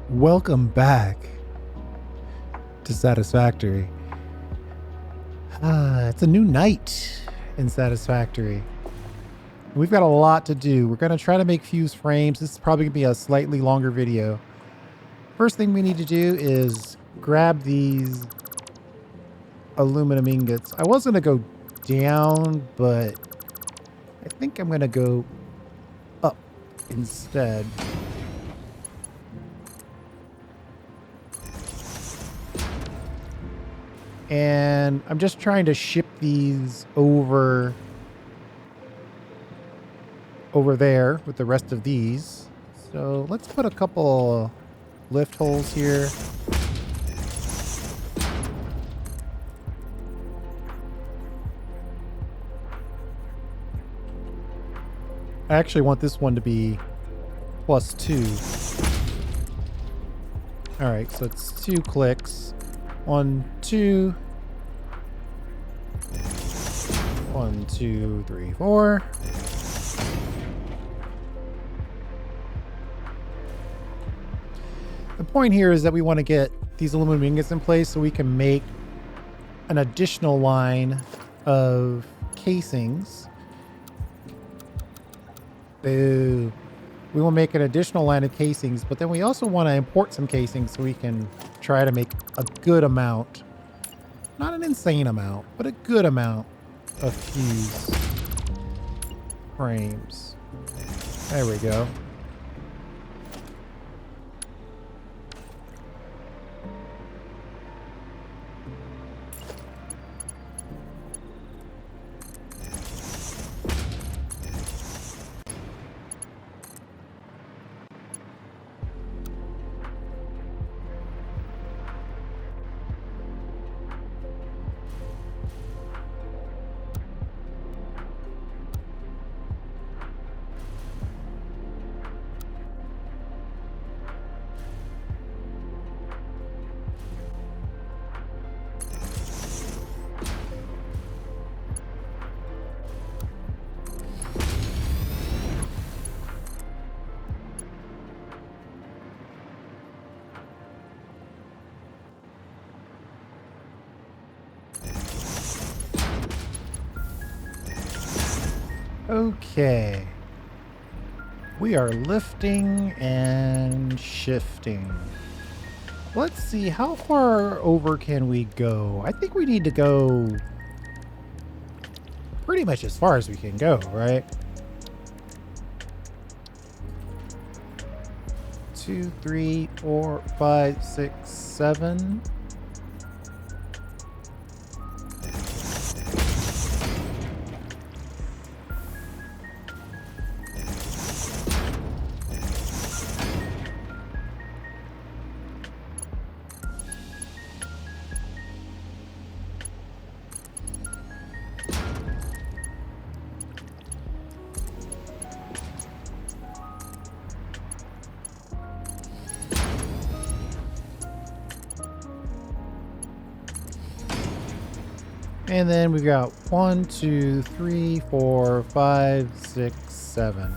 Welcome back to Satisfactory. It's a new night in Satisfactory. We've got a lot to do. We're going to try to make fuse frames. This is probably going to be a slightly longer video. First thing we need to do is grab these aluminum ingots. I was going to go down, but I think I'm going to go up instead. And I'm just trying to ship these over there with the rest of these. So let's put a couple lift holes here. I actually want this one to be +2. All right, so it's 2 clicks. 1, 2. 1, 2, 3, 4. The point here is that we want to get these aluminum ingots in place so we can make an additional line of casings. Boo. We will make an additional line of casings, but then we also want to import some casings so we can try to make a good amount, not an insane amount, but a good amount of fuse frames. There we go. Okay. We are lifting and shifting. Let's see, how far over can we go? I think we need to go pretty much as far as we can go, right? 2, 3, 4, 5, 6, 7. And then we've got 1, 2, 3, 4, 5, 6, 7.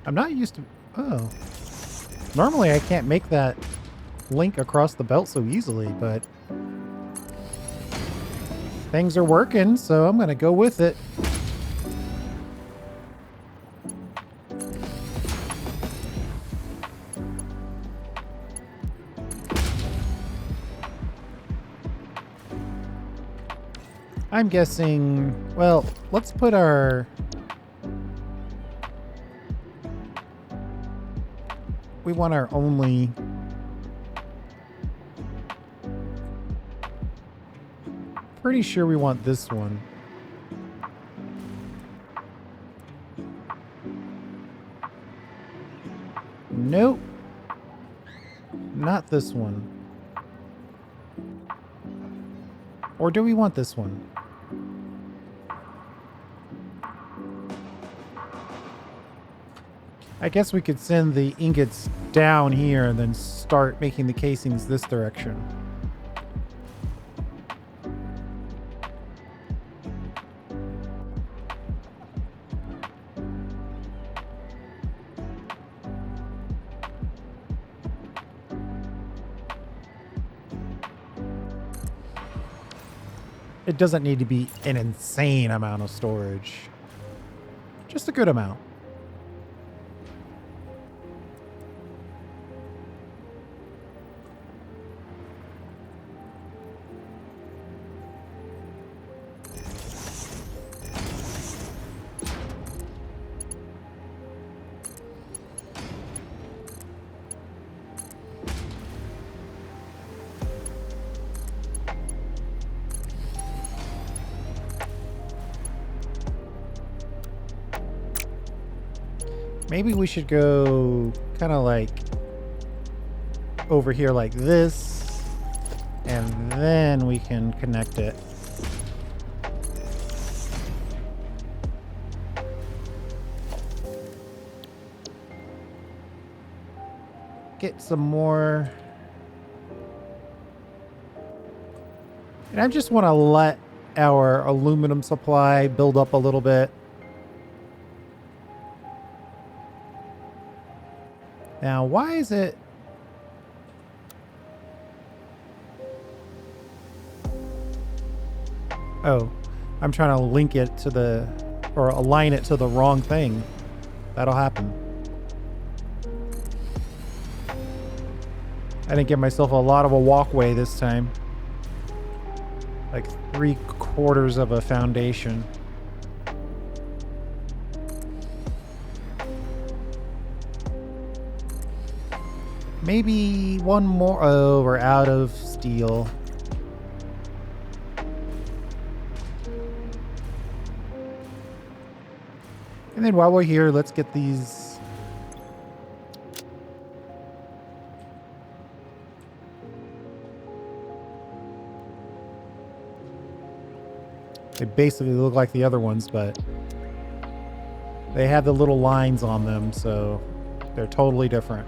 I'm not used to... Oh. Normally I can't make that link across the belt so easily, but... things are working, so I'm going to go with it. I'm guessing... well, let's put our... we want our only pretty sure we want this one. Nope. Not this one. Or do we want this one? I guess we could send the ingots down here and then start making the casings this direction. It doesn't need to be an insane amount of storage. Just a good amount. Maybe we should go kind of like over here like this, and then we can connect it. Get some more. And I just want to let our aluminum supply build up a little bit. Now, why is it... Oh, I'm trying to link it to the... or align it to the wrong thing. That'll happen. I didn't give myself a lot of a walkway this time. Like 3/4 of a foundation. Maybe one more. Oh, we're out of steel. And then while we're here, let's get these. They basically look like the other ones, but they have the little lines on them, so they're totally different.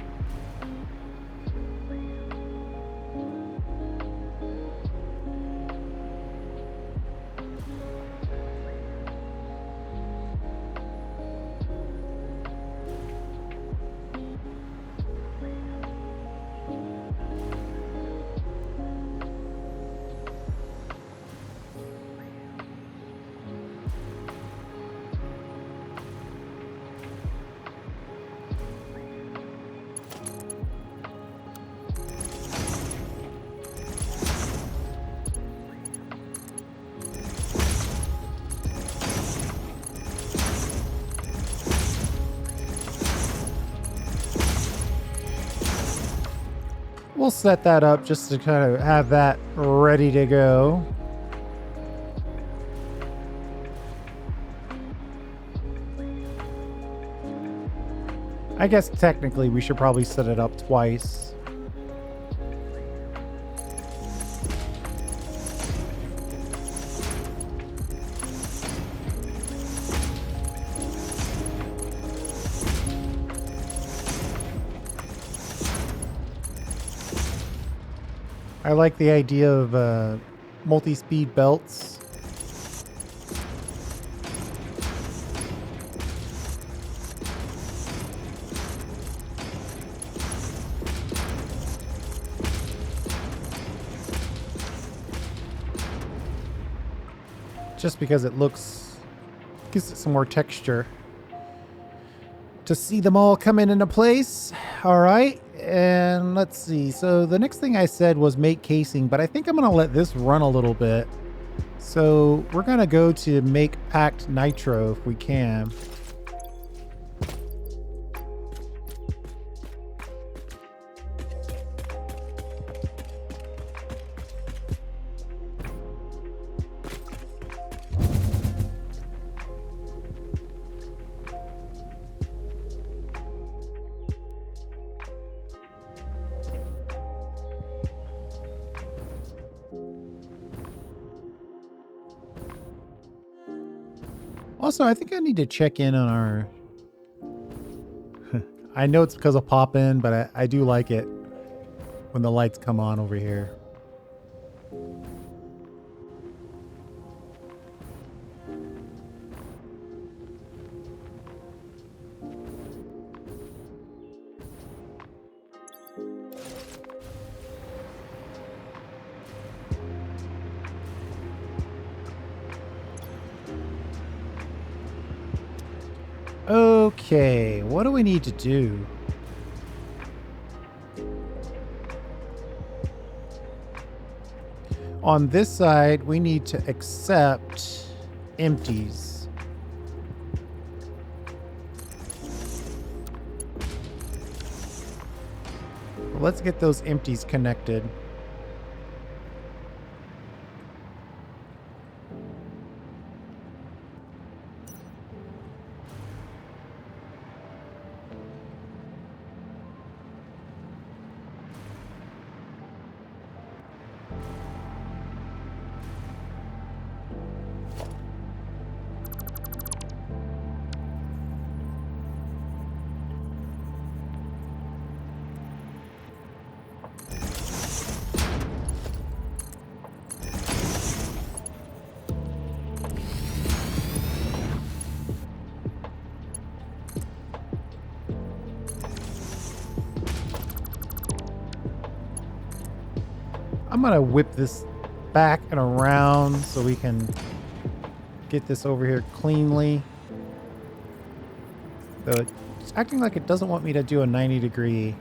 We'll set that up just to kind of have that ready to go. I guess technically we should probably set it up twice. I like the idea of multi-speed belts. Just because it gives it some more texture. To see them all coming into place. All right. And let's see. So the next thing I said was make casing, but I think I'm going to let this run a little bit. So we're going to go to make packed nitro if we can. Also, I think I need to check in on our... I know it's because of pop-in, but I do like it when the lights come on over here. Okay, what do we need to do? On this side, we need to accept empties. Well, let's get those empties connected. I'm gonna whip this back and around so we can get this over here cleanly. Though it's acting like it doesn't want me to do a 90-degree.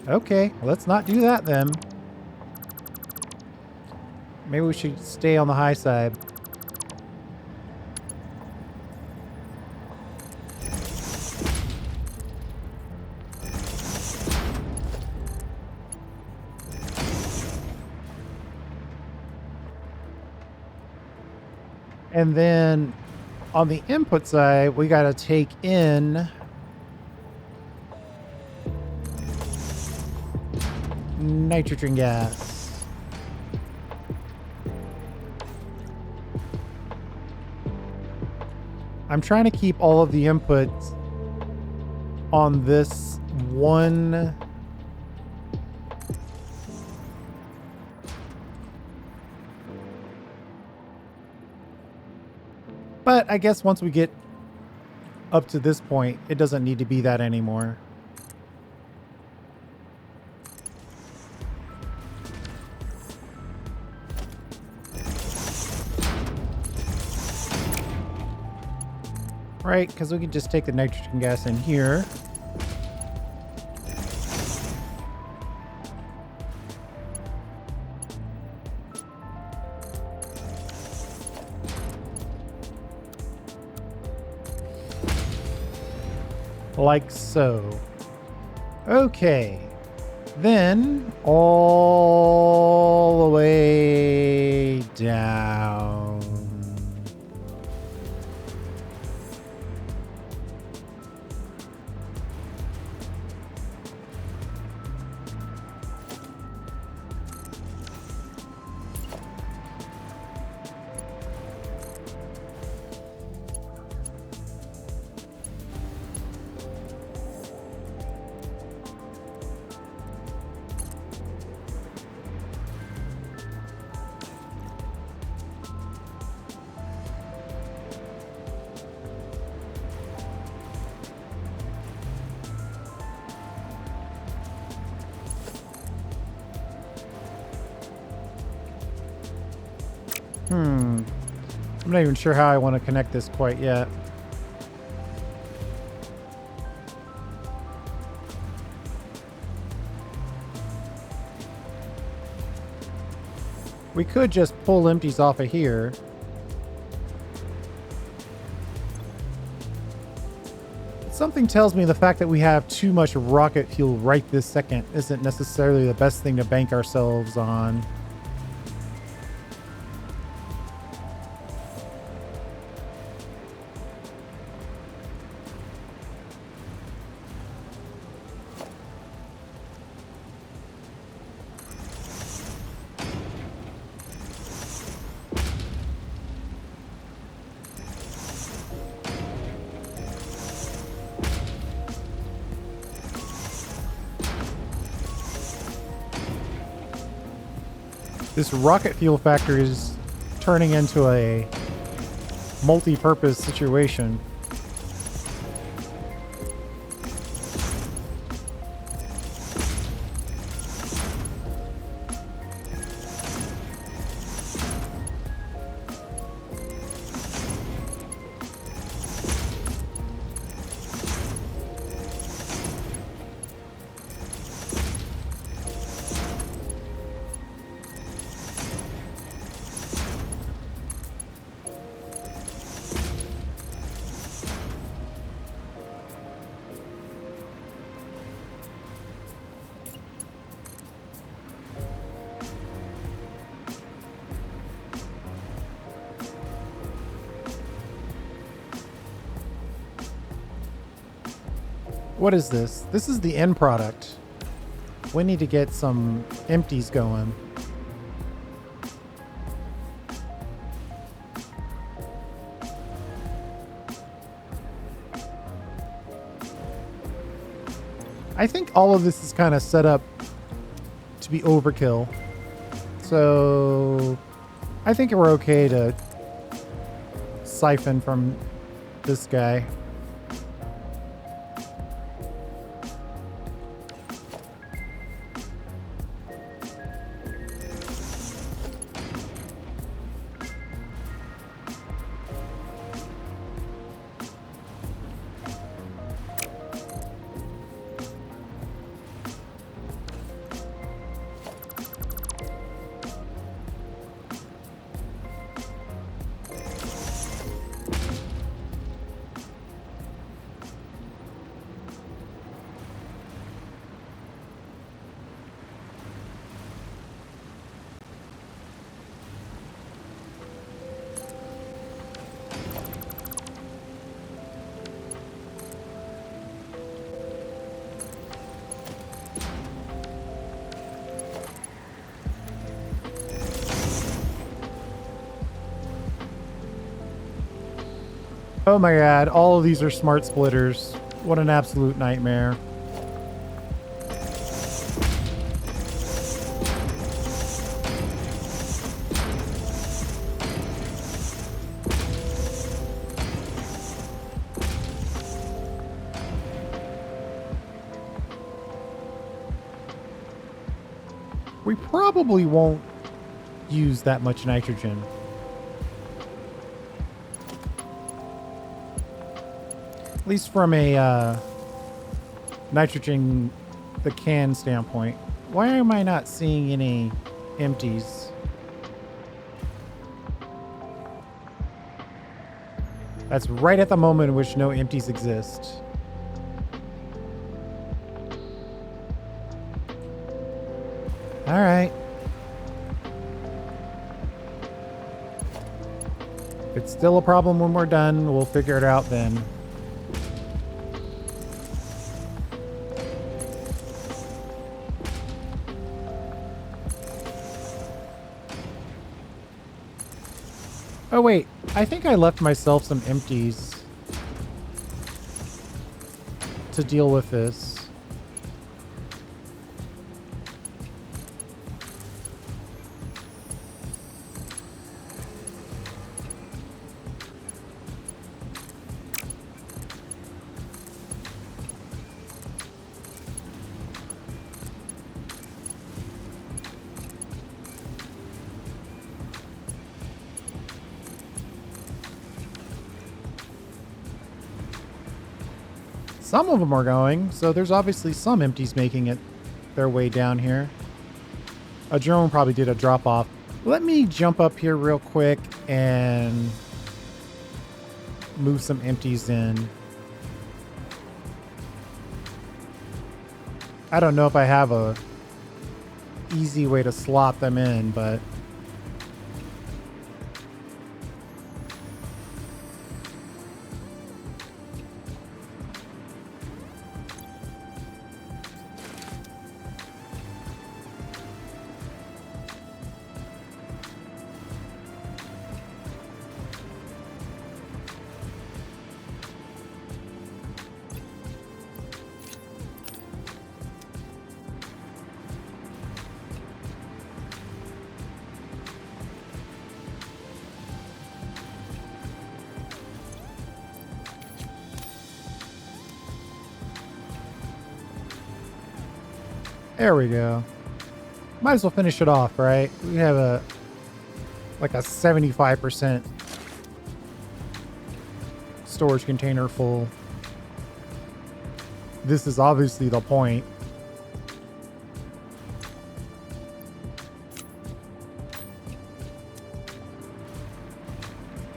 Okay, let's not do that then. Maybe we should stay on the high side. And then on the input side, we got to take in nitrogen gas. I'm trying to keep all of the inputs on this one. But I guess once we get up to this point, it doesn't need to be that anymore. Right, because we can just take the nitrogen gas in here. Like so. Okay. Then all the way down. I'm not even sure how I want to connect this quite yet. We could just pull empties off of here. Something tells me the fact that we have too much rocket fuel right this second isn't necessarily the best thing to bank ourselves on. This rocket fuel factory is turning into a multi-purpose situation. What is this? This is the end product. We need to get some empties going. I think all of this is kind of set up to be overkill. So I think we're okay to siphon from this guy. Oh my god, all of these are smart splitters. What an absolute nightmare. We probably won't use that much nitrogen. At least from a nitrogen, the can standpoint. Why am I not seeing any empties? That's right at the moment in which no empties exist. All right. If it's still a problem when we're done, we'll figure it out then. Oh wait, I think I left myself some empties to deal with this. Some of them are going, so there's obviously some empties making it their way down here. A drone probably did a drop off. Let me jump up here real quick and move some empties in. I don't know if I have a easy way to slot them in, but There we go. Might as well finish it off, right? We have like a 75% storage container full. This is obviously the point.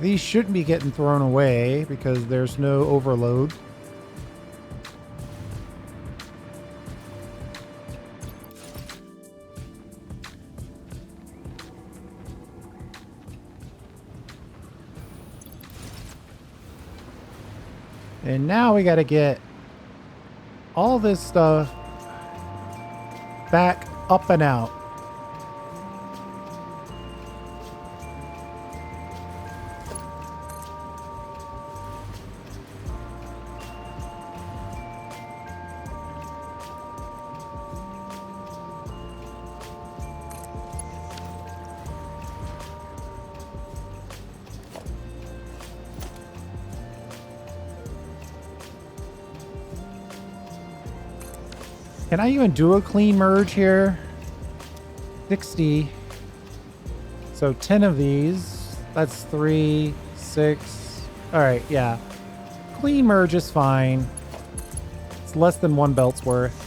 These shouldn't be getting thrown away because there's no overload. And now we got to get all this stuff back up and out. Can I even do a clean merge here? 60. So 10 of these. That's 3, 6. All right, yeah. Clean merge is fine. It's less than 1 belt's worth.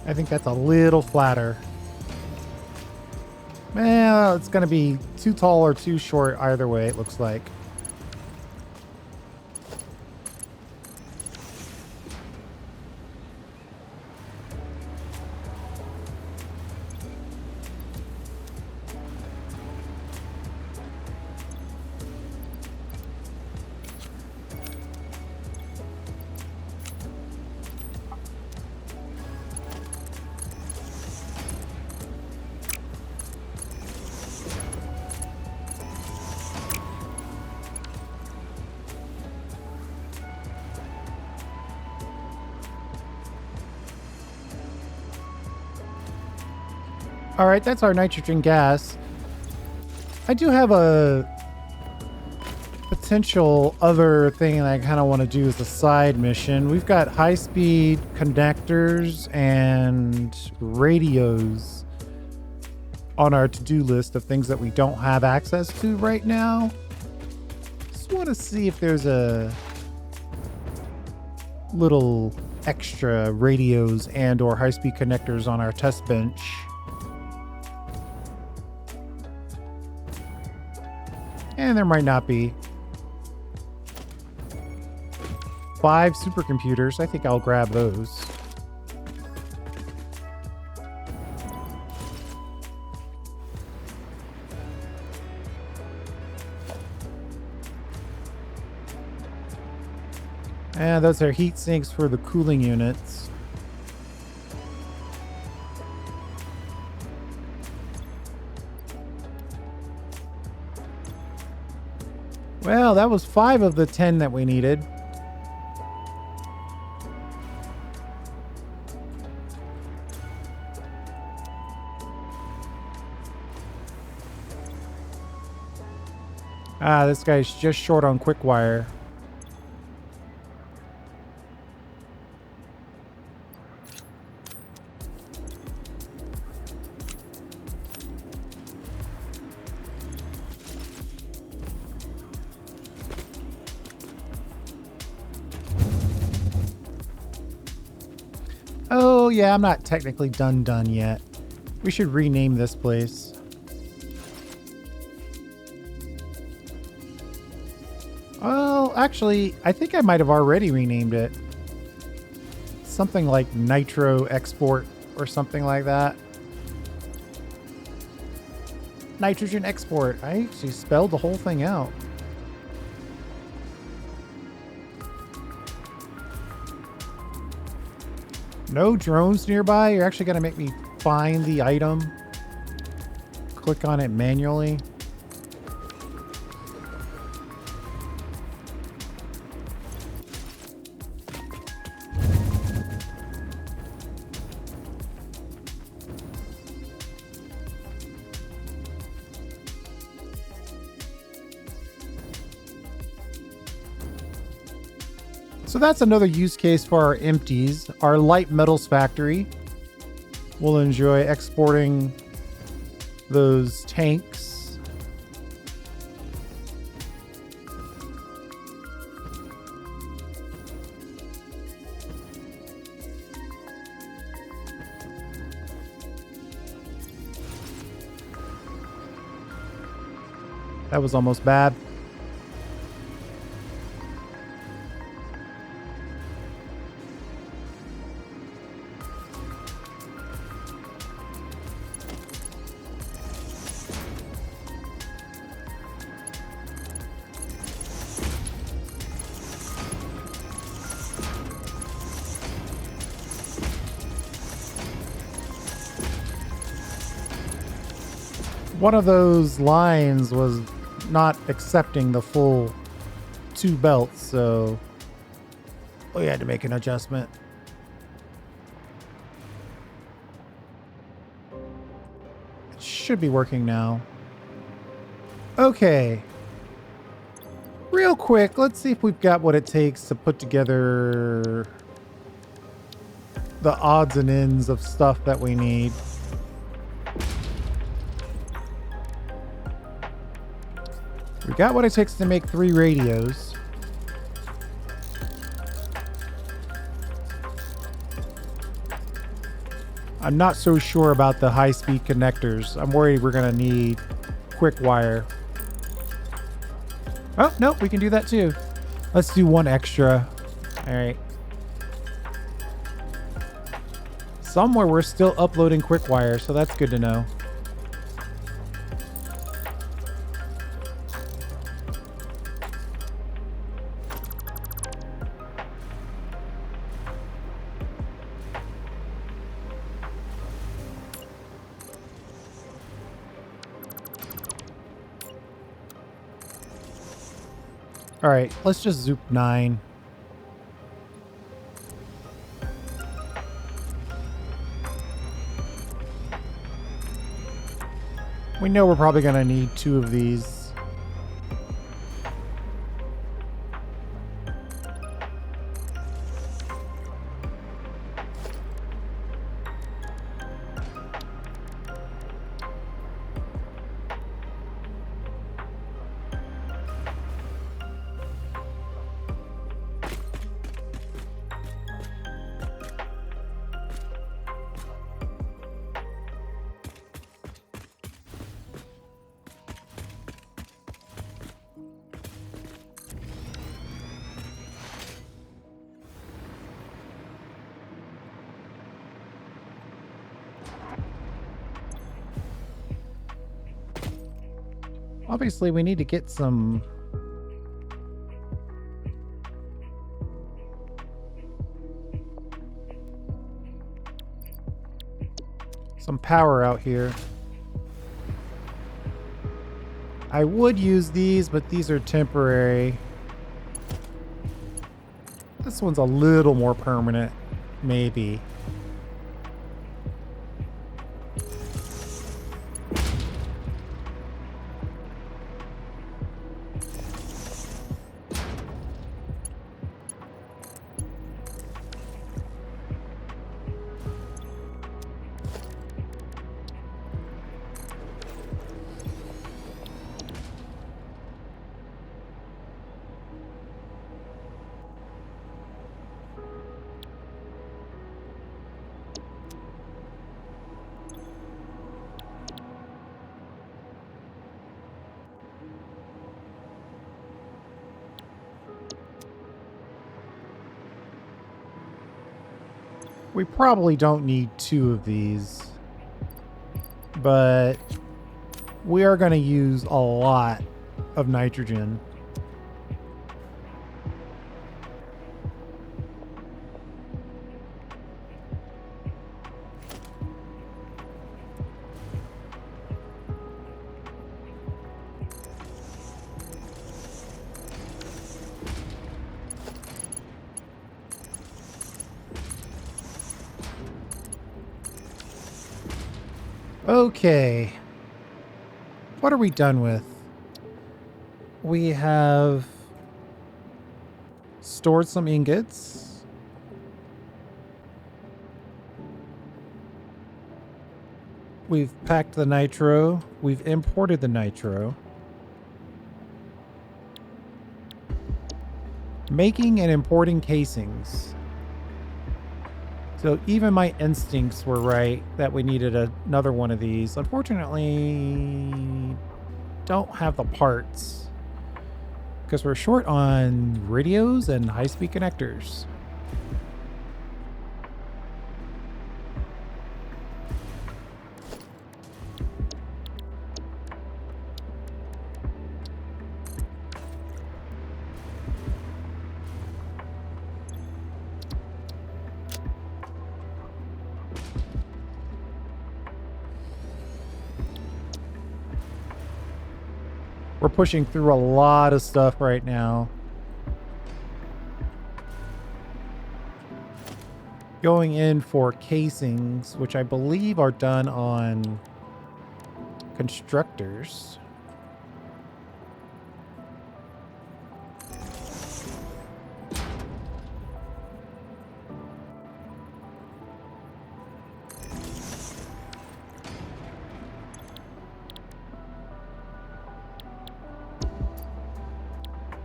I think that's a little flatter. Well, it's going to be too tall or too short either way, it looks like. All right, that's our nitrogen gas. I do have a potential other thing that I kind of want to do as a side mission. We've got high-speed connectors and radios on our to-do list of things that we don't have access to right now. Just want to see if there's a little extra radios and or high-speed connectors on our test bench. And there might not be. 5 supercomputers. I think I'll grab those. And those are heat sinks for the cooling units. Well, that was 5 of the 10 that we needed. Ah, this guy's just short on quick wire. Oh, yeah, I'm not technically done yet. We should rename this place. Well, actually, I think I might have already renamed it. Something like Nitro Export or something like that. Nitrogen Export. I actually spelled the whole thing out. No drones nearby? You're actually going to make me find the item. Click on it manually. So that's another use case for our empties. Our light metals factory will enjoy exporting those tanks. That was almost bad. One of those lines was not accepting the full 2 belts, so we had to make an adjustment. It should be working now. Okay. Real quick, let's see if we've got what it takes to put together the odds and ends of stuff that we need. We got what it takes to make 3 radios. I'm not so sure about the high-speed connectors. I'm worried we're going to need quick wire. Oh, no, we can do that too. Let's do 1 extra. All right. Somewhere we're still uploading quick wire, so that's good to know. All right, let's just zoop 9. We know we're probably going to need 2 of these. Obviously, we need to get some power out here. I would use these, but these are temporary. This one's a little more permanent, maybe. We probably don't need 2 of these, but we are going to use a lot of nitrogen. Okay. What are we done with? We have stored some ingots. We've packed the nitro. We've imported the nitro. Making and importing casings. So even my instincts were right that we needed another one of these. Unfortunately, don't have the parts because we're short on radios and high-speed connectors. We're pushing through a lot of stuff right now. Going in for casings, which I believe are done on constructors.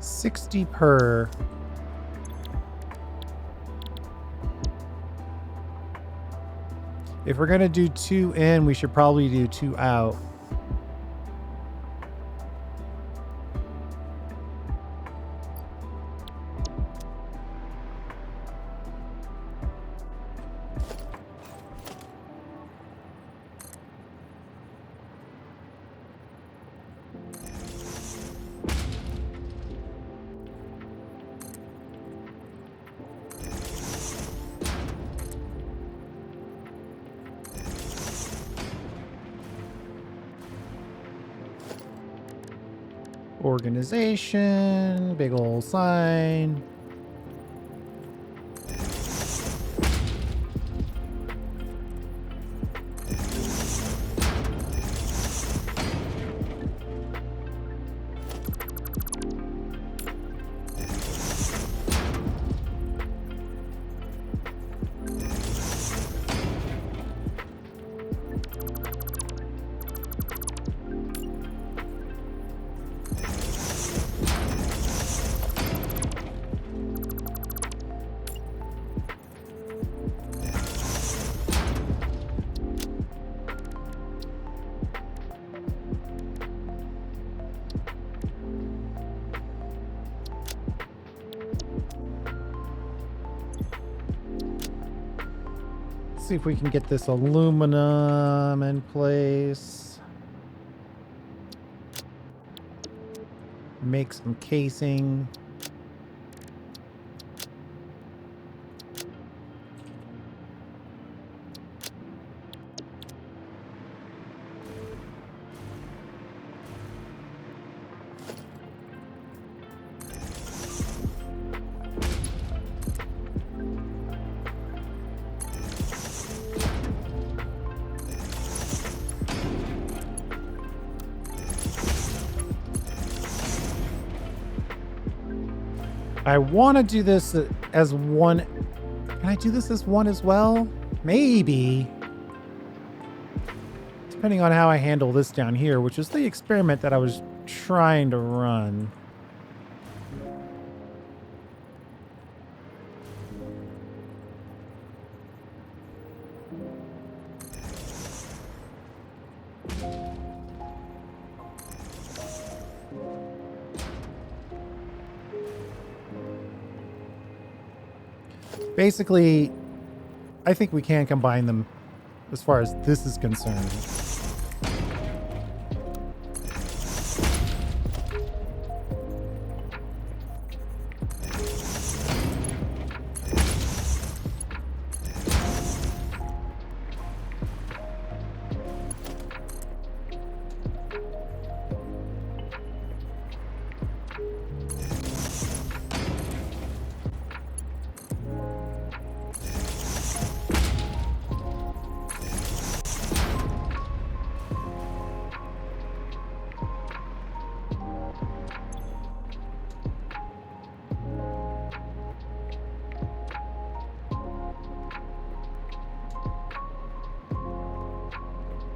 $60 per. If we're going to do 2 in, we should probably do 2 out. Organization, big old sign. See if we can get this aluminum in place. Make some casing. I want to do this as one. Can I do this as one as well? Maybe. Depending on how I handle this down here, which is the experiment that I was trying to run. Basically, I think we can combine them as far as this is concerned.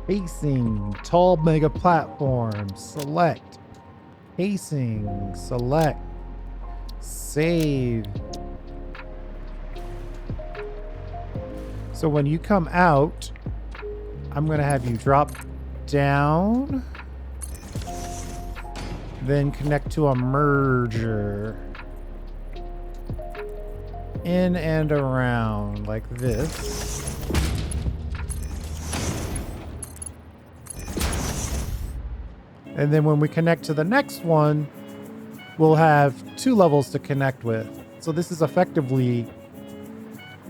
Pacing, tall mega platform, select. Pacing, select. Save. So when you come out, I'm going to have you drop down, then connect to a merger. In and around like this. And then when we connect to the next one, we'll have 2 levels to connect with. So this is effectively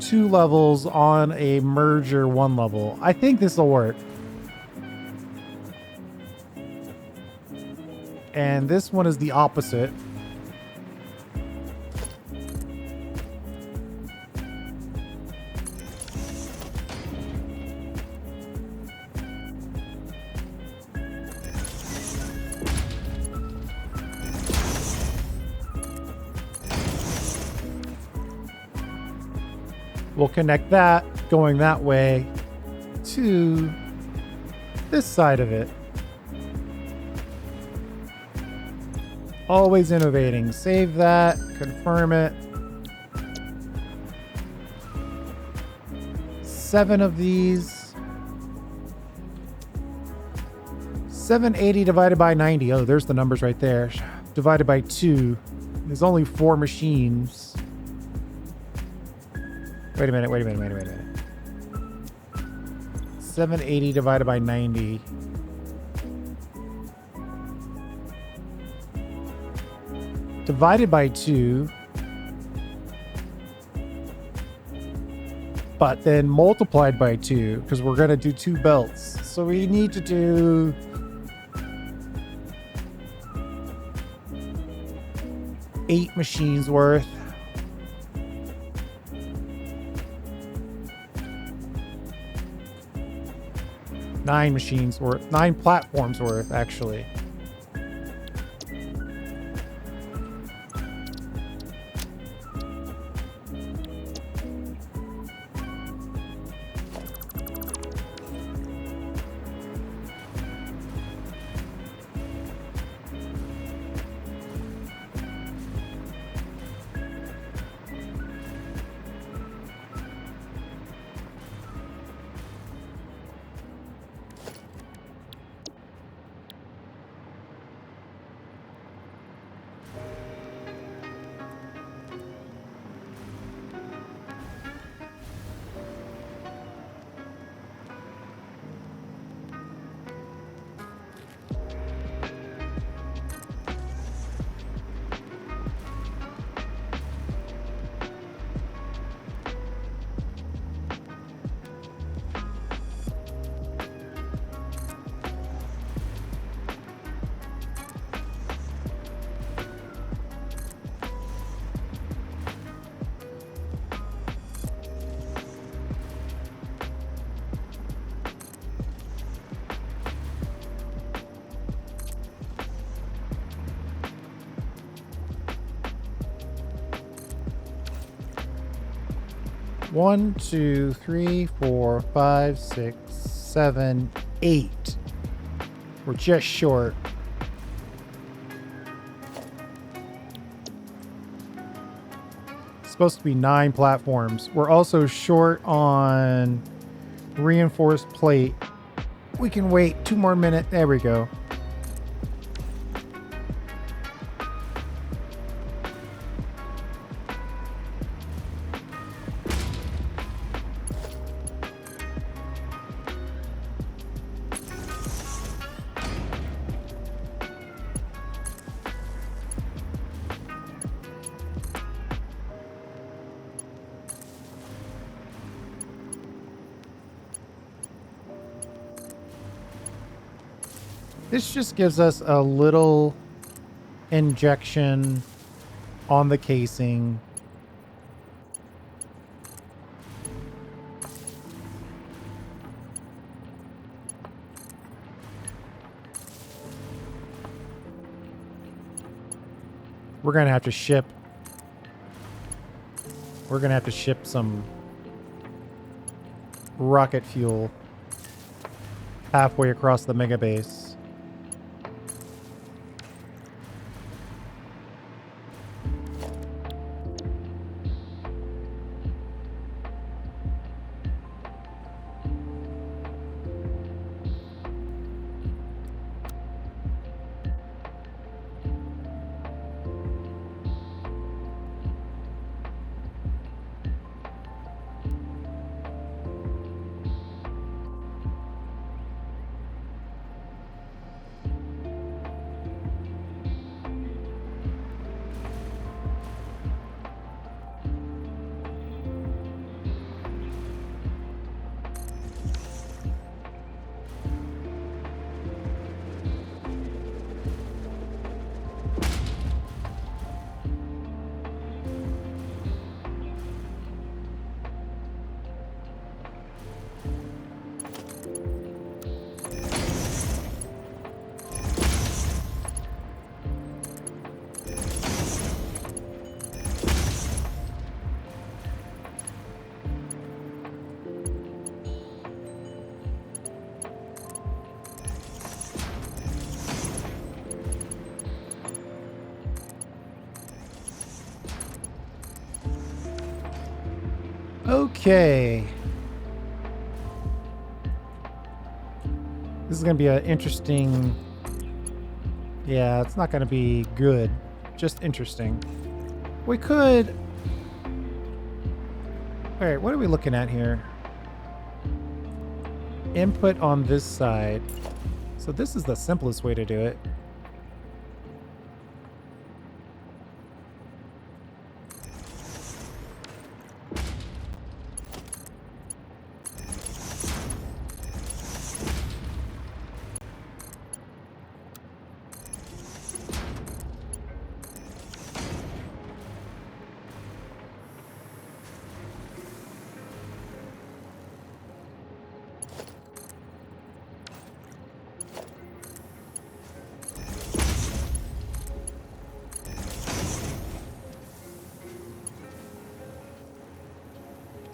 2 levels on a merger 1 level. I think this will work. And this one is the opposite. We'll connect that going that way to this side of it. Always innovating. Save that, confirm it. 7 of these. 780 divided by 90. Oh, there's the numbers right there. Divided by 2. There's only 4 machines. Wait a minute. 780 divided by 90. Divided by 2. But then multiplied by 2, because we're going to do 2 belts. So we need to do 8 machines worth. 9 machines worth, 9 platforms worth, actually. One, two, three, 4, 5, 6, 7, 8. We're just short. It's supposed to be 9 platforms. We're also short on reinforced plate. We can wait 2 more minutes. There we go. This just gives us a little injection on the casing. We're gonna have to ship some rocket fuel halfway across the mega base. Okay. This is going to be an interesting... Yeah, it's not going to be good. Just interesting. We could... All right, what are we looking at here? Input on this side. So this is the simplest way to do it.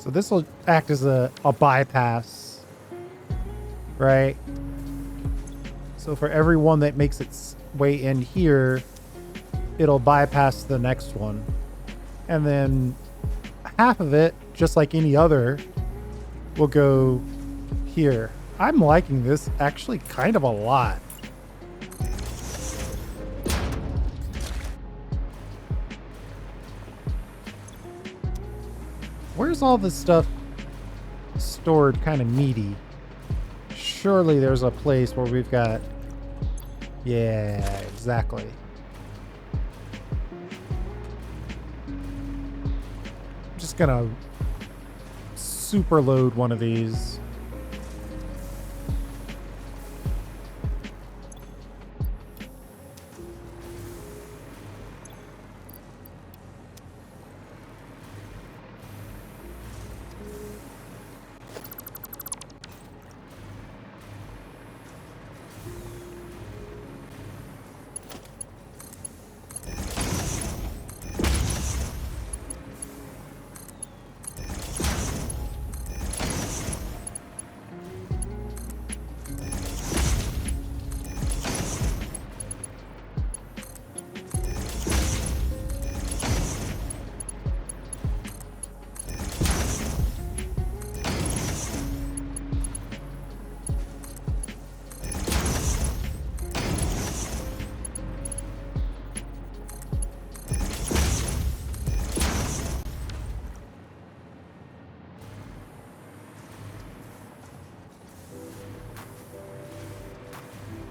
So this will act as a bypass, right? So for every one that makes its way in here, it'll bypass the next one. And then half of it, just like any other, will go here. I'm liking this actually kind of a lot. Where's all this stuff stored kind of meaty? Surely there's a place where we've got... Yeah, exactly. I'm just gonna super load one of these.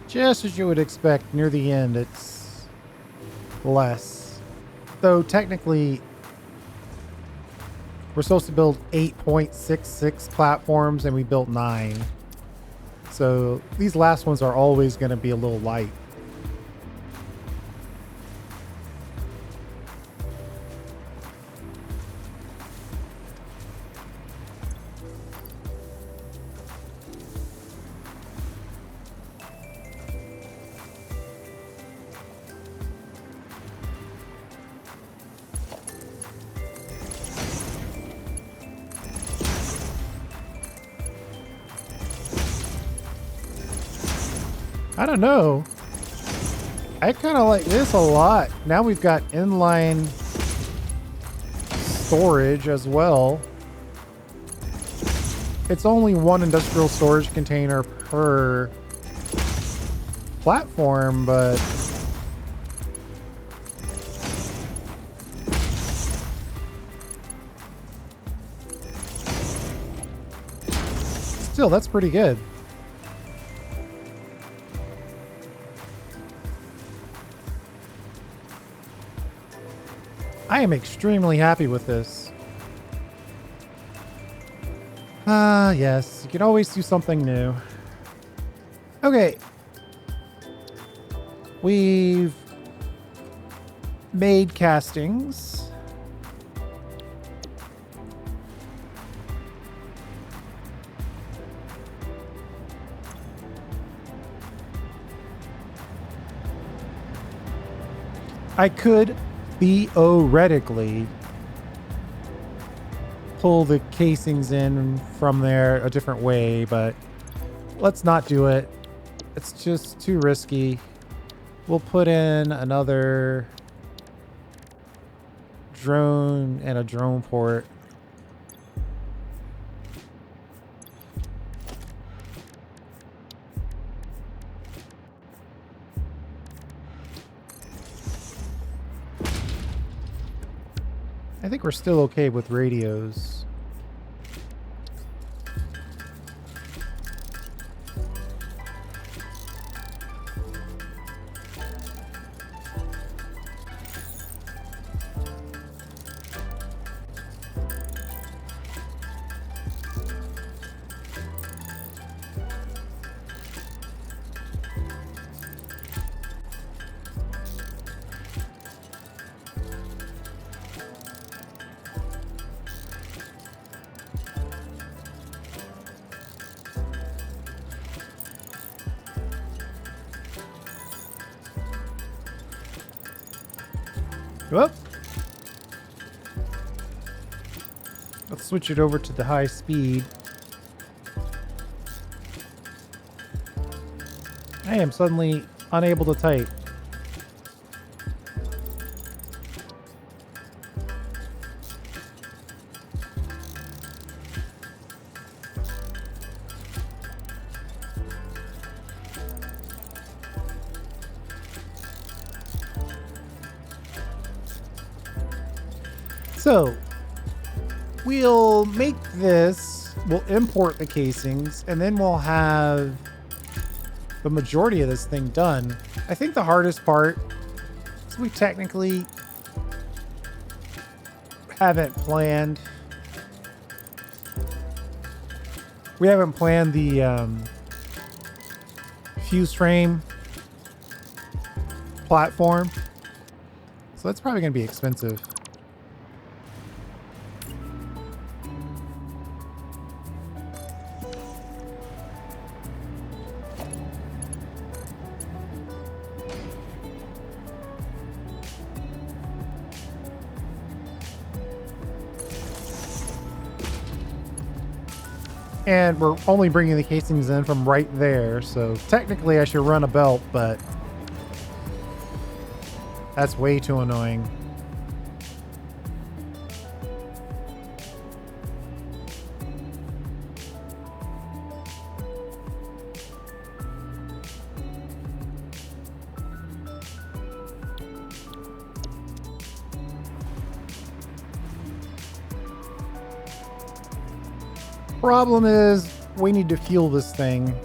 Just as you would expect, near the end, it's less. Though technically, we're supposed to build 8.66 platforms and we built 9. So these last ones are always going to be a little light. I don't know. I kind of like this a lot. Now we've got inline storage as well. It's only one industrial storage container per platform, but still, that's pretty good. I am extremely happy with this. Yes, you can always do something new. Okay. We've made castings. I could theoretically pull the casings in from there a different way, but let's not do it. It's just too risky. We'll put in another drone and a drone port. I think we're still okay with radios. Whoop. Let's switch it over to the high speed. I am suddenly unable to type. So, we'll make this, we'll import the casings, and then we'll have the majority of this thing done. I think the hardest part is we technically haven't planned. We haven't planned the fuse frame platform. So that's probably going to be expensive. And we're only bringing the casings in from right there, so technically I should run a belt, but that's way too annoying. Problem is, we need to fuel this thing.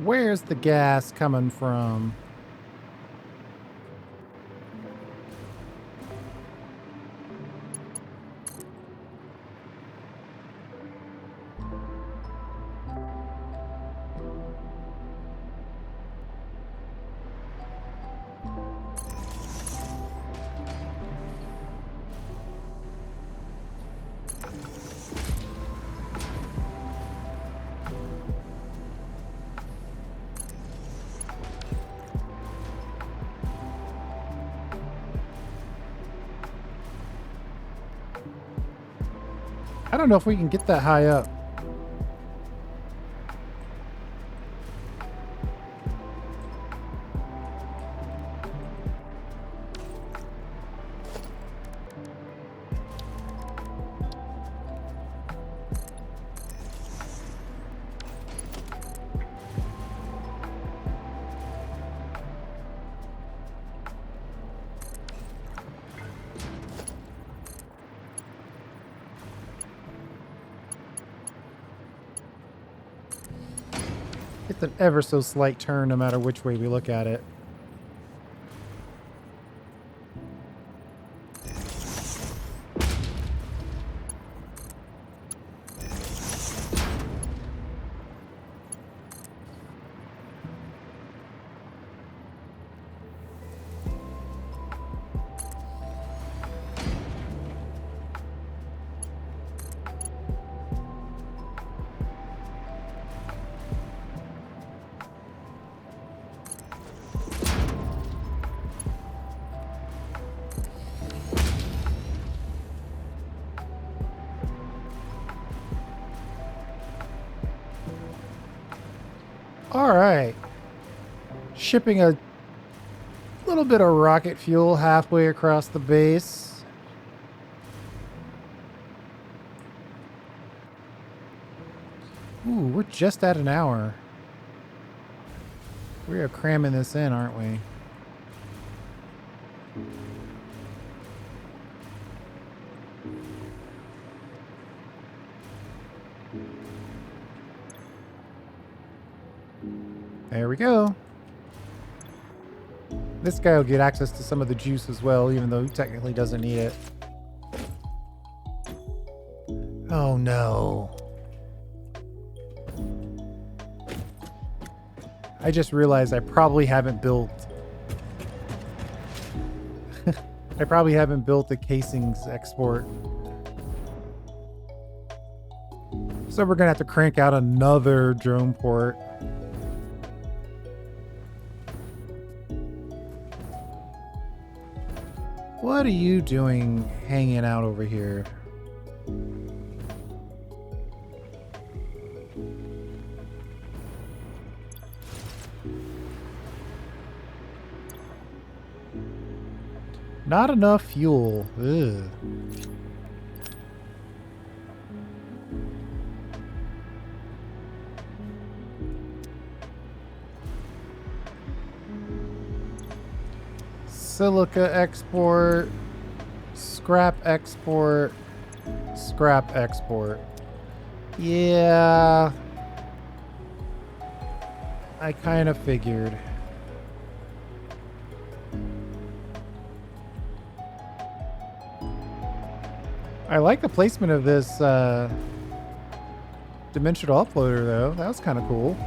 Where's the gas coming from? I don't know if we can get that high up. It's an ever so slight turn no matter which way we look at it. All right. Shipping a little bit of rocket fuel halfway across the base. Ooh, we're just at an hour. We are cramming this in, aren't we? There we go. This guy will get access to some of the juice as well, even though he technically doesn't need it. Oh no. I just realized I probably haven't built... I probably haven't built the casings export. So we're gonna have to crank out another drone port. What are you doing hanging out over here? Not enough fuel. Ugh. Silica export, scrap export, scrap export. Yeah, I kind of figured. I like the placement of this dimensional uploader though. That was kind of cool.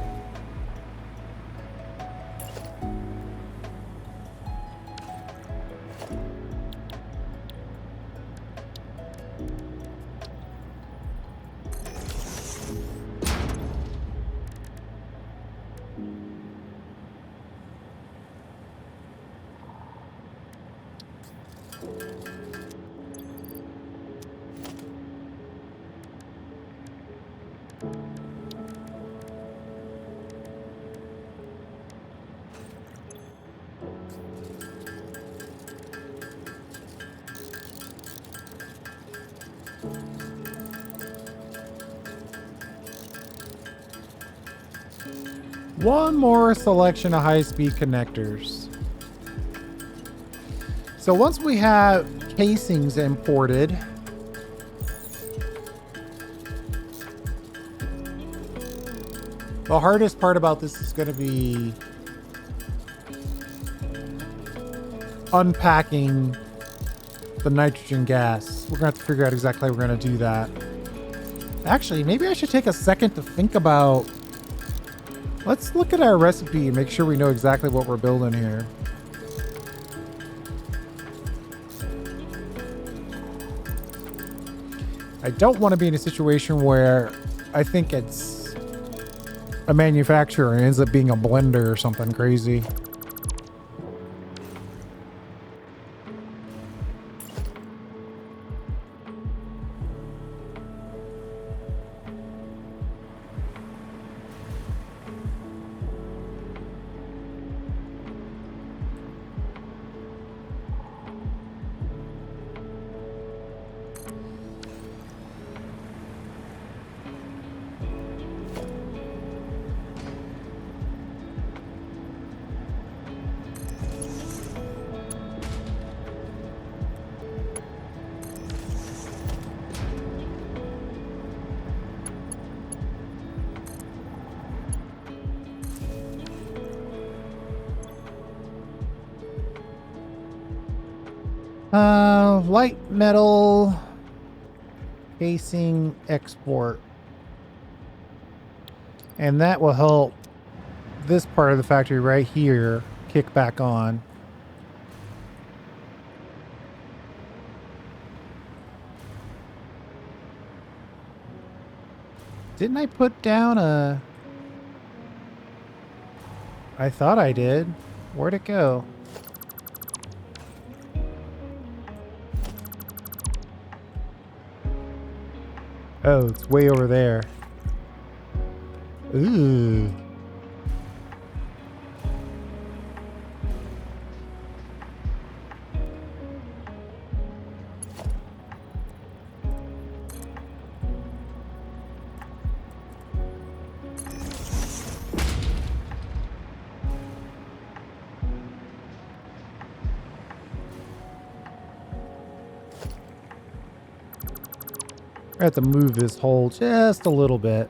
One more selection of high-speed connectors. So once we have casings imported, The hardest part about this is going to be unpacking the nitrogen gas. We're going to have to figure out exactly how we're going to do that. Actually, maybe I should take a second to think about... Let's look at our recipe and make sure we know exactly what we're building here. I don't want to be in a situation where I think it's a manufacturer and it ends up being a blender or something crazy. Light metal casing export. And that will help this part of the factory right here kick back on. Didn't I put down a... I thought I did. Where'd it go? Oh, it's way over there. Ooh. I have to move this hole just a little bit.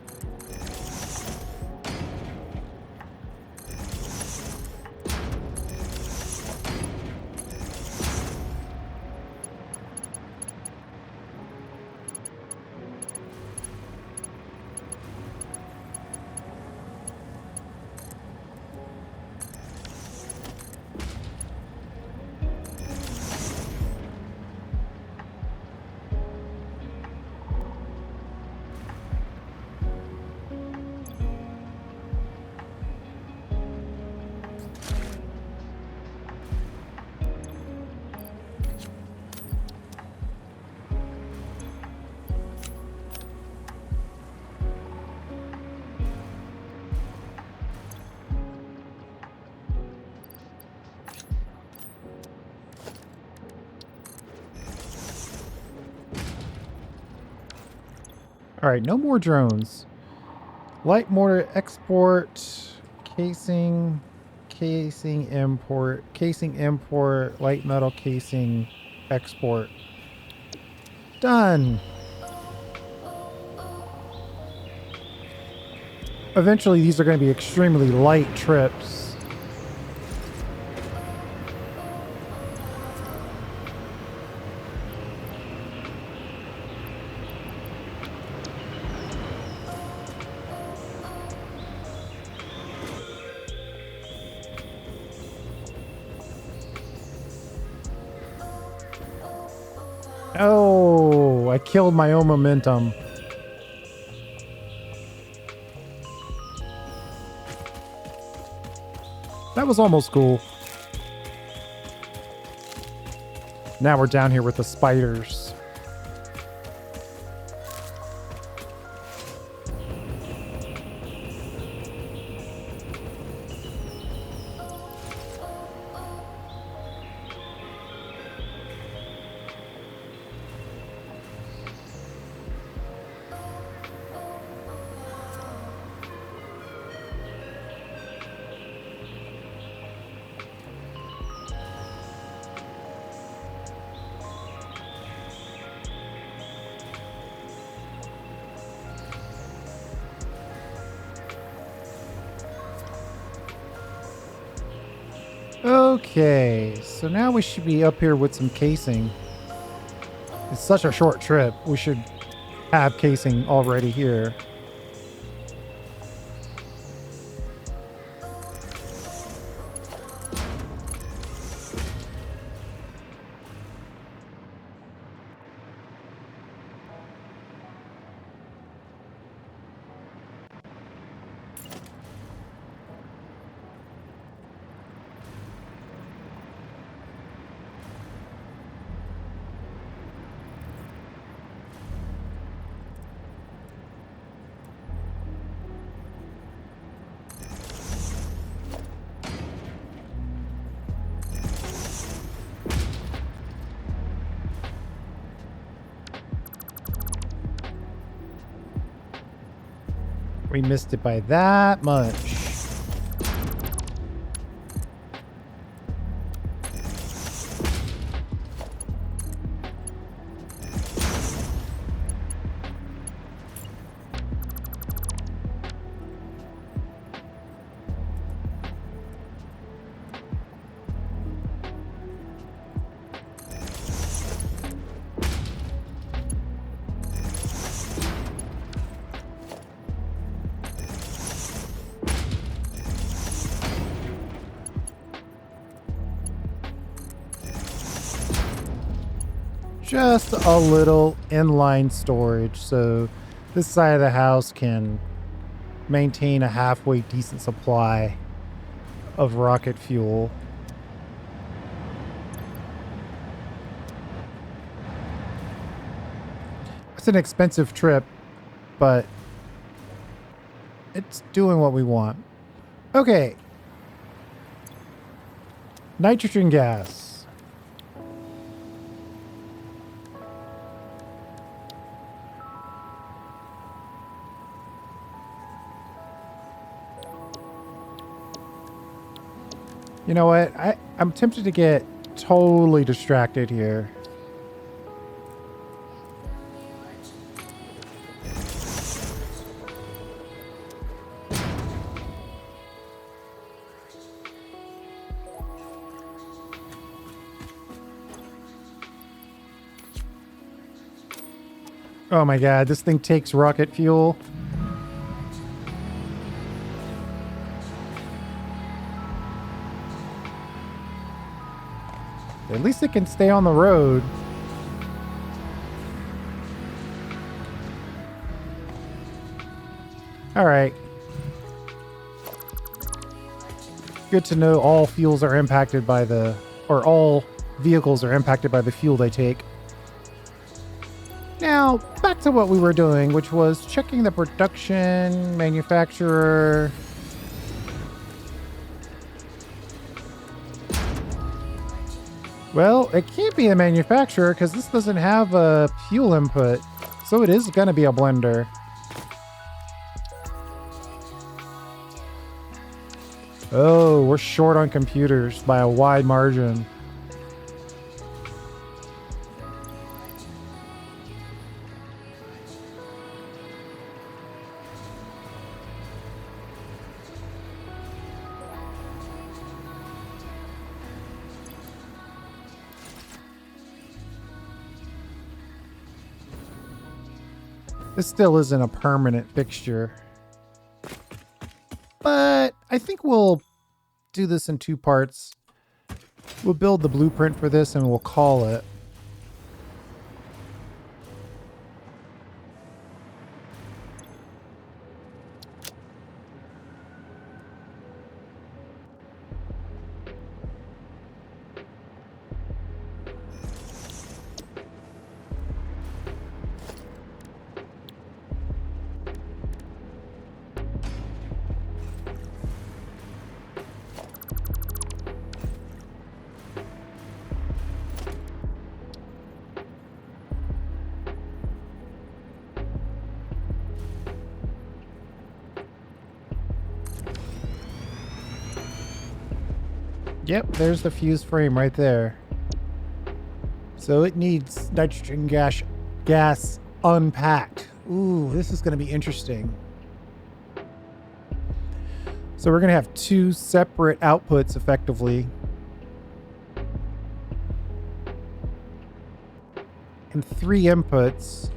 All right, no more drones. Light mortar export, casing import, light metal casing export. Done. Eventually, these are going to be extremely light trips. Oh, I killed my own momentum. That was almost cool. Now we're down here with the spiders. Okay, so now we should be up here with some casing. It's such a short trip. We should have casing already here. We missed it by that much. Just a little inline storage so this side of the house can maintain a halfway decent supply of rocket fuel. It's an expensive trip, but it's doing what we want. Okay. Nitrogen gas. You know what? I'm tempted to get totally distracted here. Oh my god, this thing takes rocket fuel. At least it can stay on the road. All right. Good to know all fuels are impacted by the, or all vehicles are impacted by the fuel they take. Now, back to what we were doing, which was checking the production, manufacturer. Well, it can't be a manufacturer because this doesn't have a fuel input. So it is going to be a blender. Oh, we're short on computers by a wide margin. This still isn't a permanent fixture. But I think we'll do this in two parts. We'll build the blueprint for this and we'll call it. Yep, there's the fuse frame right there. So it needs nitrogen gas unpacked. Ooh, this is going to be interesting. So we're going to have two separate outputs effectively. and 3 inputs.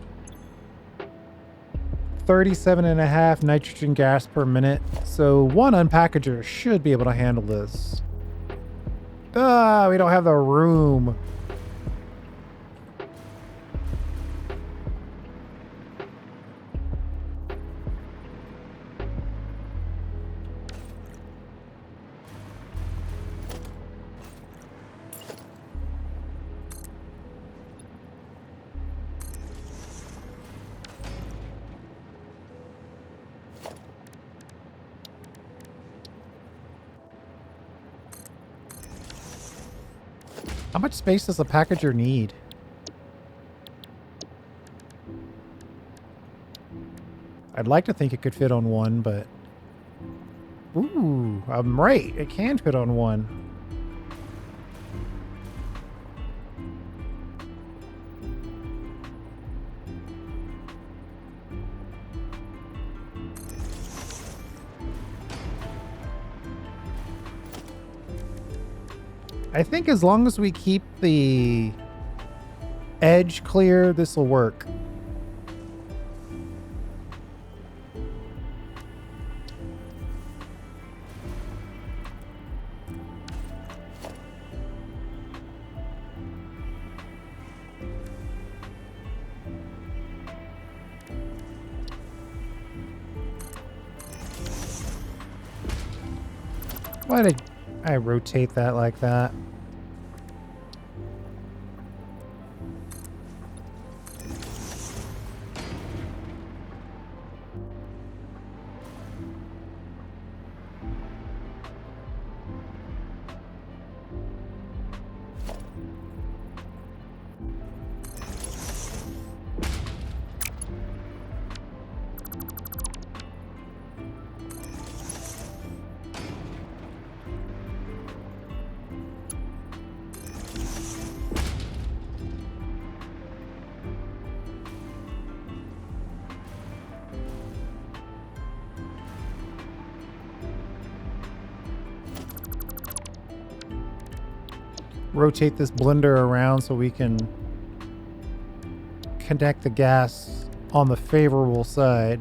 37.5 nitrogen gas per minute. So 1 unpackager should be able to handle this. Ah, we don't have the room. How much space does a packager need? I'd like to think it could fit on 1, but... Ooh, I'm right. It can fit on 1. I think as long as we keep the edge clear, this will work. Why did I rotate that like that? Rotate this blender around so we can connect the gas on the favorable side.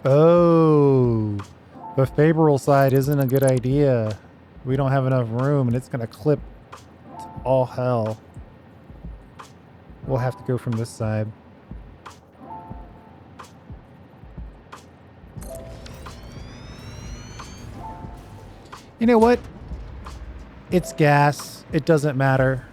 Oh, the favorable side isn't a good idea. We don't have enough room and it's going to clip to all hell. We'll have to go from this side. You know what? It's gas. It doesn't matter.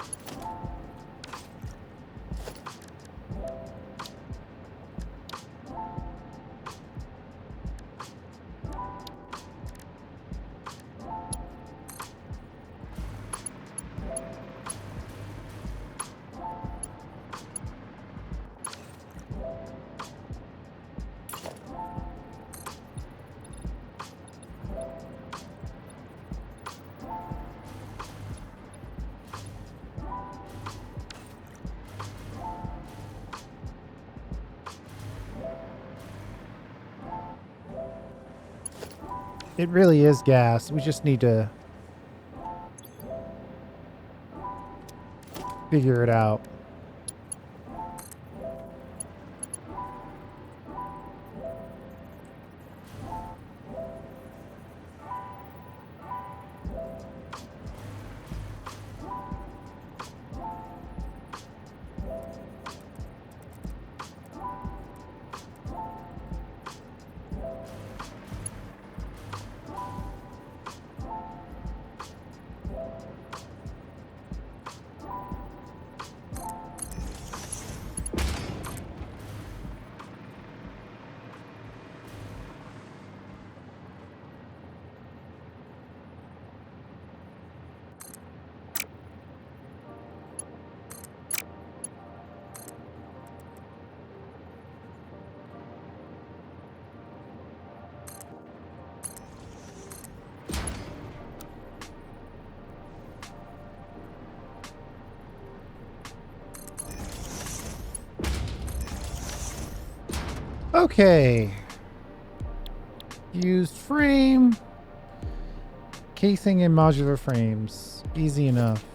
It really is gas. We just need to figure it out. Okay. Used frame. Casing and modular frames. Easy enough.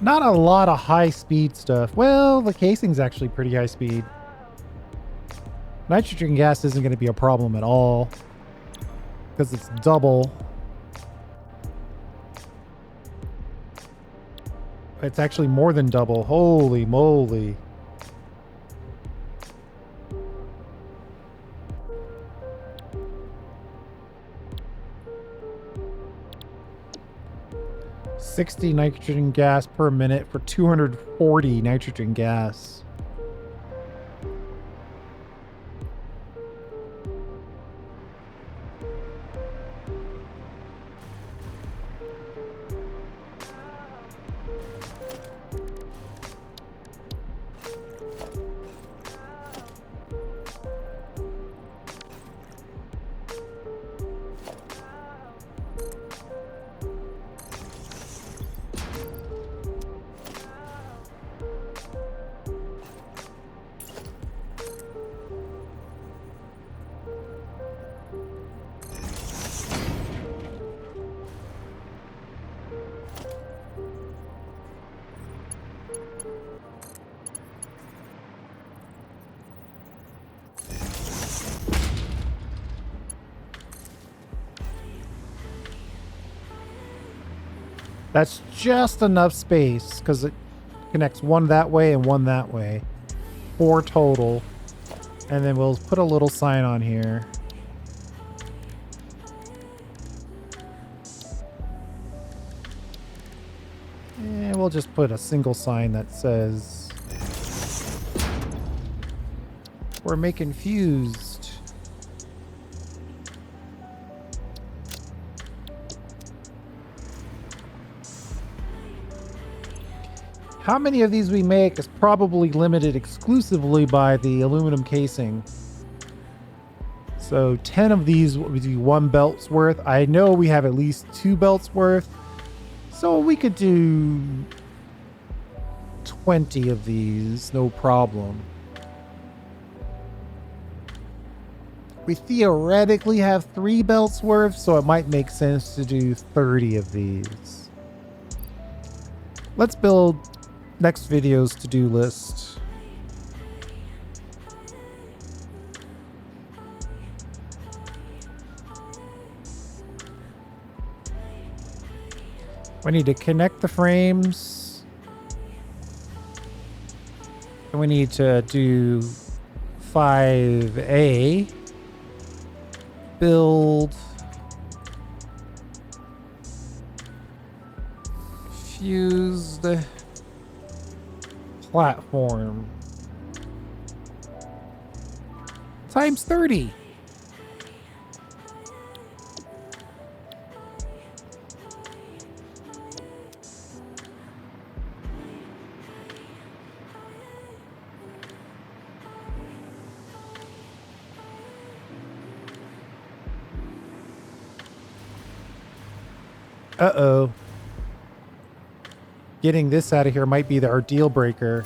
Not a lot of high-speed stuff. Well, the casing's actually pretty high speed. Nitrogen gas isn't going to be a problem at all because it's double. It's actually more than double. Holy moly. $60 nitrogen gas per minute for 240 nitrogen gas. That's just enough space because it connects one that way and one that way. 4 total. And then we'll put a little sign on here. And we'll just put a single sign that says we're making fused. How many of these we make is probably limited exclusively by the aluminum casing. So 10 of these would be 1 belt's worth. I know we have at least 2 belts worth. So we could do 20 of these, no problem. We theoretically have 3 belts worth, so it might make sense to do 30 of these. Let's build next video's to-do list. We need to connect the frames. And we need to do 5A. Build. Fused platform. Times 30. Uh-oh. Getting this out of here might be our deal breaker.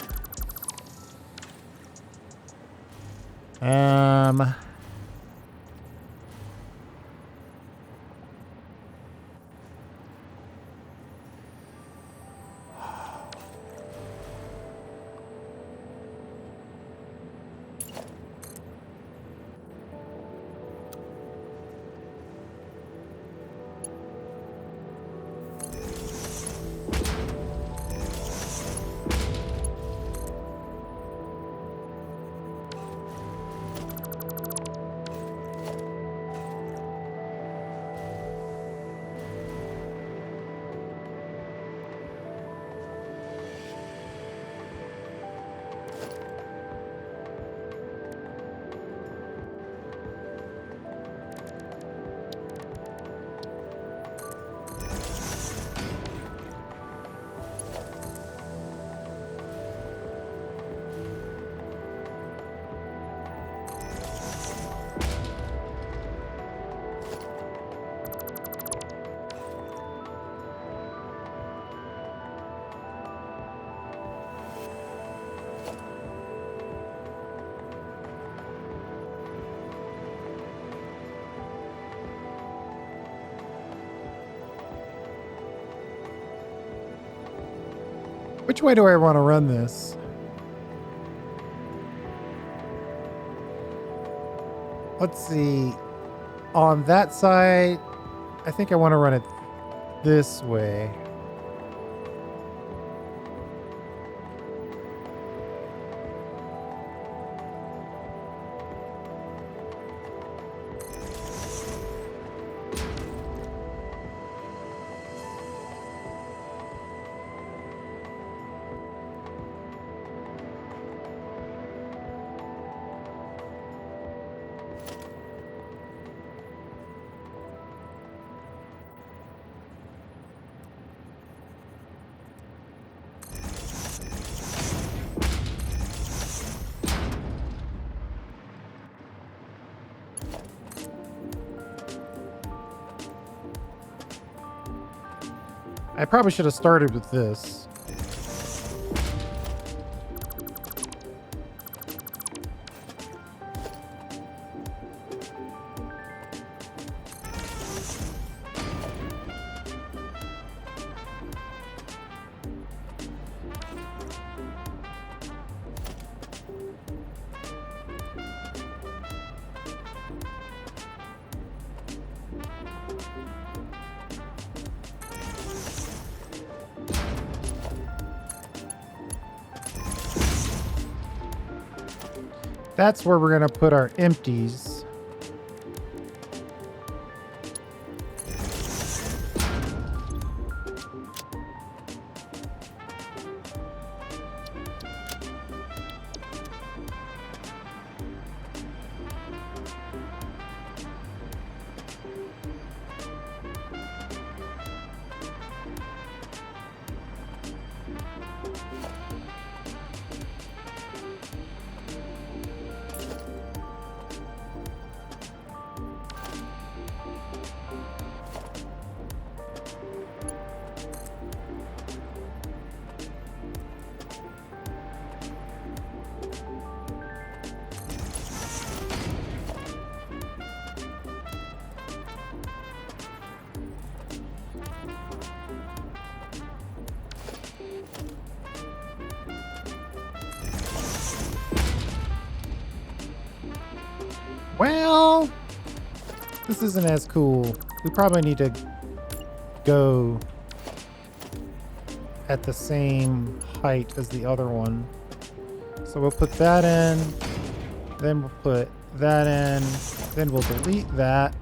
Which way do I want to run this? Let's see. On that side, I think I want to run it this way. I probably should have started with this. That's where we're going to put our empties. Well, this isn't as cool. We probably need to go at the same height as the other one. So we'll put that in, then we'll put that in, then we'll delete that.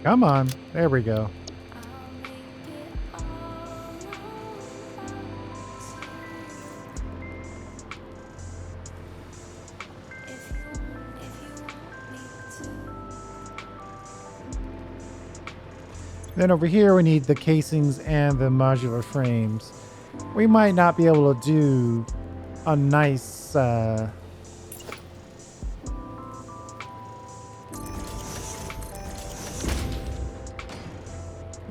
Come on. There we go. Then over here we need the casings and the modular frames. We might not be able to do a nice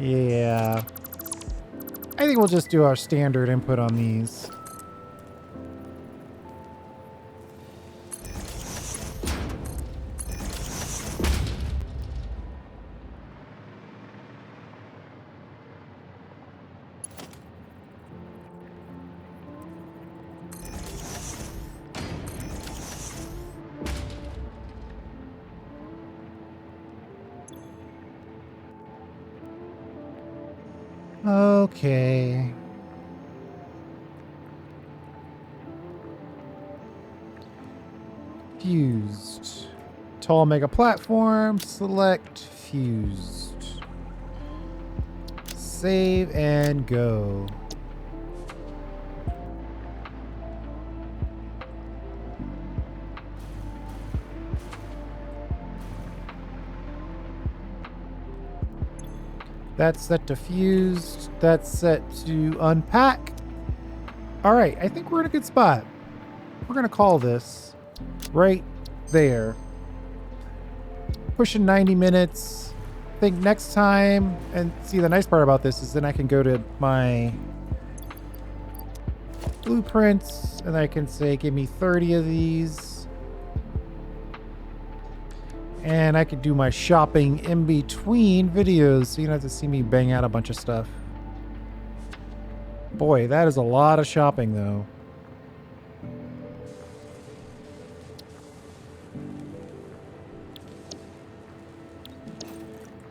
yeah. I think we'll just do our standard input on these. Okay. Fused. Tall mega platform. Select fused. Save and go. That's set to fused. That's set to unpack. All right, I think we're in a good spot. We're going to call this right there. Pushing 90 minutes. I think next time, and see, the nice part about this is then I can go to my blueprints and I can say, give me 30 of these. And I could do my shopping in between videos so you don't have to see me bang out a bunch of stuff. Boy, that is a lot of shopping though.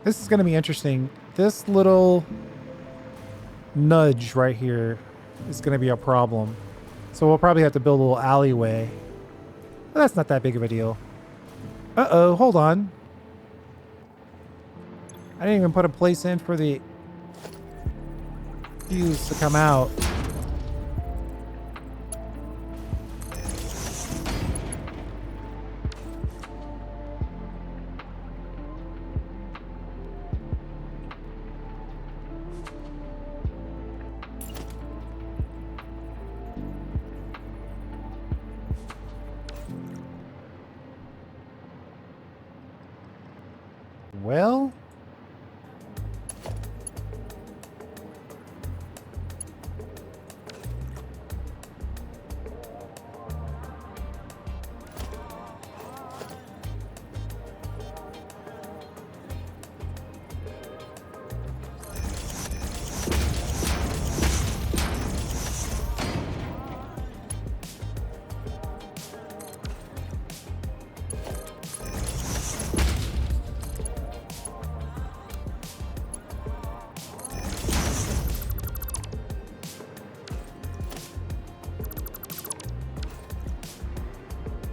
This is going to be interesting. This little nudge right here is going to be a problem. So we'll probably have to build a little alleyway. But that's not that big of a deal. Uh-oh, hold on. I didn't even put a place in for the fuse to come out. Well,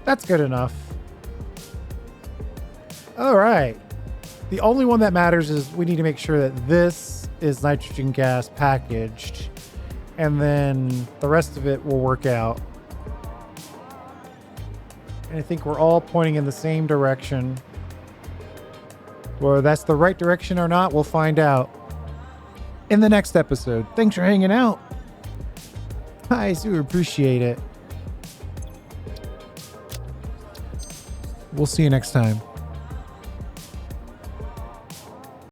that's good enough. All right. The only one that matters is we need to make sure that this is nitrogen gas packaged, and then the rest of it will work out. And I think we're all pointing in the same direction. Whether that's the right direction or not, we'll find out in the next episode. Thanks for hanging out. I super appreciate it. We'll see you next time.